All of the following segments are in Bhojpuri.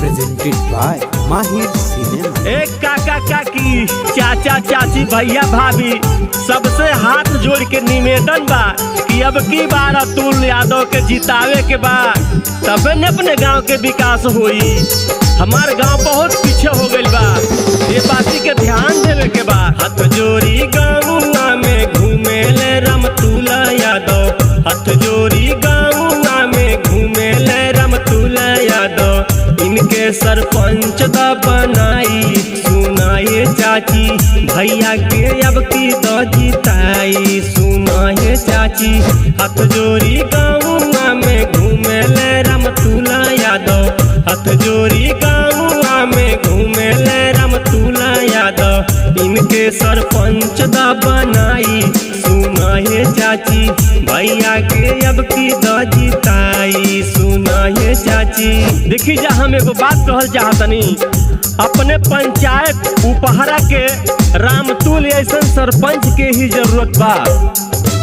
presented by Mahir Cinema। एक काका काकी चाचा चाची भैया भाभी सबसे हाथ जोड़ के निवेदन बा कि अब की बार अतुल यादव के जितावे के बाद तबे न अपने गांव के विकास होई। हमार गांव बहुत पीछे हो गइल बा, ये बाती के ध्यान देवे के बा। हाथ जोड़ी गाँव में घूमे ले रमतुल यादव, हाथ जोड़ी गाँव में घूमे ले रमतुल यादव। इनके सरपंच दा बनाई सुनाए चाची भैया के अब की दो जिताई सुनाए चाची। हाथ जोड़ी गाँव में घूमे ले रमतुल यादव, हाथ जोड़ी गाँव में घूमे ले रमतुल यादव। इनके सरपंच दा बनाई सुनाए चाची भैया के अब की दो जिताई सुनाए चाची। देखी जा हम एगो बात कहल चाहतनी, अपने पंचायत उपहरा के रामतुल ऐसा सरपंच के ही जरूरत बा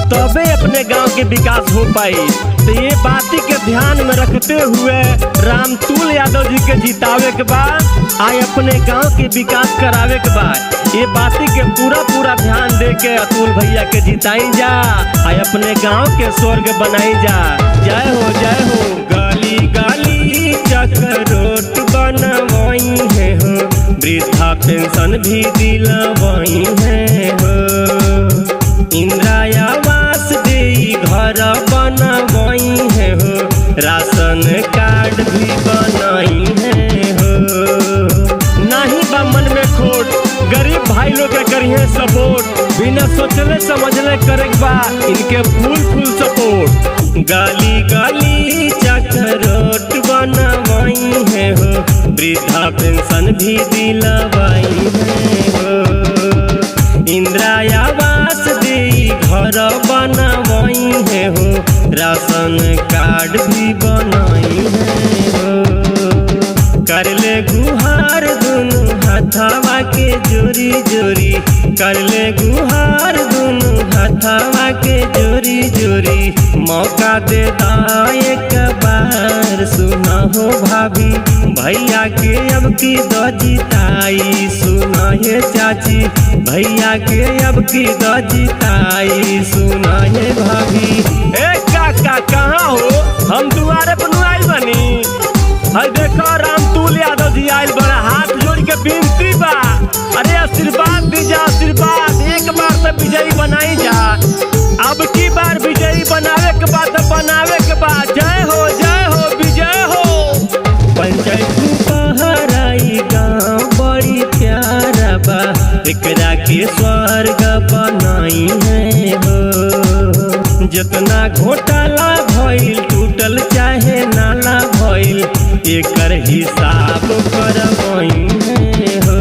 तबे अपने गांव के विकास हो पाई। तो ये बाती के ध्यान में रखते हुए रामतुल यादव जी के जितावे के बाद आए अपने गांव के विकास करावे के बाद ये बाती के पूरा ध्यान दे के अतुल भैया के जिताई जा, आए अपने गांव के स्वर्ग बनाई जा। जय हो गली गली चक्रोट बनवाई है हो, वृद्धा पेंशन भी दिलवाई है हो, इंदिरा आवास दे घर बनवाई है हो, राशन कार्ड भी बनाई है हो। नहीं बा मन में खोट, गरीब भाई लोग के करिए सपोर्ट, बिना सोचले समझले करे बा इनके फुल सपोर्ट। गली गली चक्रोट बनवाई है हो, वृद्धा पेंशन भी दिलवाई है हो, इंदिरा आवास दे घर बनवाई है हो, राशन कार्ड भी बनाई है हो। कर ले गुहार दोनों हथवा के जोरी जोरी, कर ले गुहार दोनों हथवा के जोरी जोरी। मौका दे एक बार सुना हो भाभी भैया के अब की दो जिताई सुनाए चाची भैया के अब की दो जिताई सुनाए भाभी। ए काका कहाँ हो, हम दुआरे पर आइल बनी। हर देखो रामतुल यादव जी आइल बड़ा, हाथ जोड़ के विनती बा, अरे आशीर्वाद दीजा आशीर्वाद, एक बार तो विजयी बनाई जा। अब की बार विजयी बनावे के बाद बनावे के बाद जय हो विजय हो। पंचायत उपहराई गाँव बड़ी प्यारा बा, एकरा के स्वर्ग बनाई है हो। जितना घोटाला भइल टूटल चाहे नाला भइल एकर हिसाब करवाई है हो।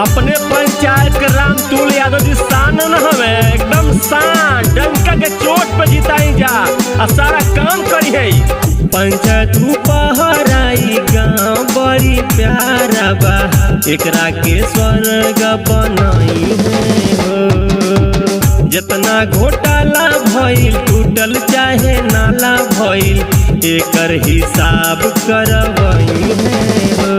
अपने पंचायत के रामतुल यादव जी शान न हवे, एकदम शान डंका के चोट पे जिताई जा आ सारा काम करी है। पंचायत उपहराई गाँव बड़ी प्यारा बा, एकरा के स्वर्ग बनाई है हो। जितना घोटाला भइल टूटल चाहे नाला भइल एकर हिसाब करवाई है हो।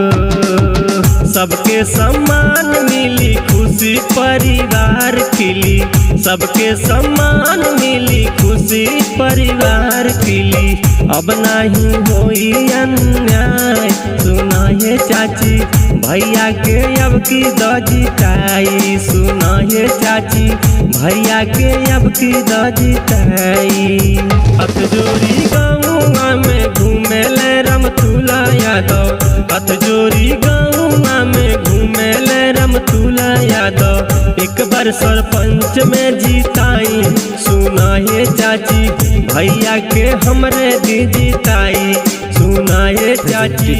सबके सम्मान मिली खुशी परिवार खिली, सबके सम्मान मिली खुशी परिवार खिली। अब नहीं होई अन्याय सुनाए चाची भैया के अब की दो जिताई सुनाए चाची भैया के अब की दो जिताई। हाथ जोड़ी गाँव में घूमे ले रमतुल यादव, हाथ जोड़ी गाँव में घूमे ले रमतुल यादव। एक बार सरपंच में जिताई सुनाए चाची भैया के हमरे दी जिताई सुनाए चाची।